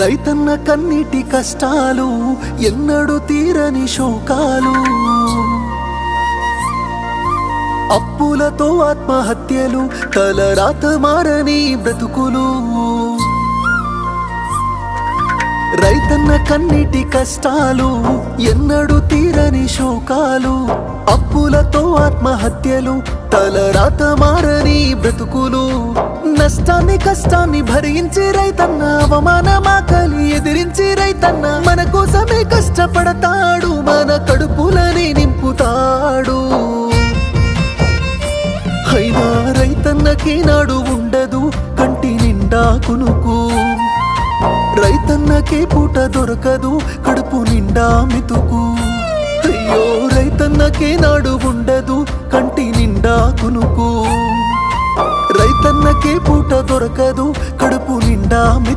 రైతన్న కన్నీటి కష్టాలు ఎన్నడూ తీరని శోకాలు, అప్పులతో ఆత్మహత్యలు, తలరాత మారని బ్రతుకులు. రైతన్న కన్నీటి కష్టాలు ఎన్నడూ తీరని శోకాలు, అప్పులతో ఆత్మహత్యలు, తలరాత మారని బ్రతుకులు. నష్టాన్ని కష్టాన్ని భరించి రైతన్న, అవమానమాకలి ఎదిరించి రైతన్న మన కోసమే కష్టపడతాడు, మన కడుపులని నింపుతాడు. అయినా రైతన్నకి నాడు ఉండదు కంటి నిండా కునుకు, రైతన్నకే పూట దొరకదు కడుపు నిండా మెతుకు. అయ్యో రైతన్నకే నాడు ఉండదు కంటి నిండా కునుకు, రైతన్నకే పూట దొరకదు కడుపు నిండా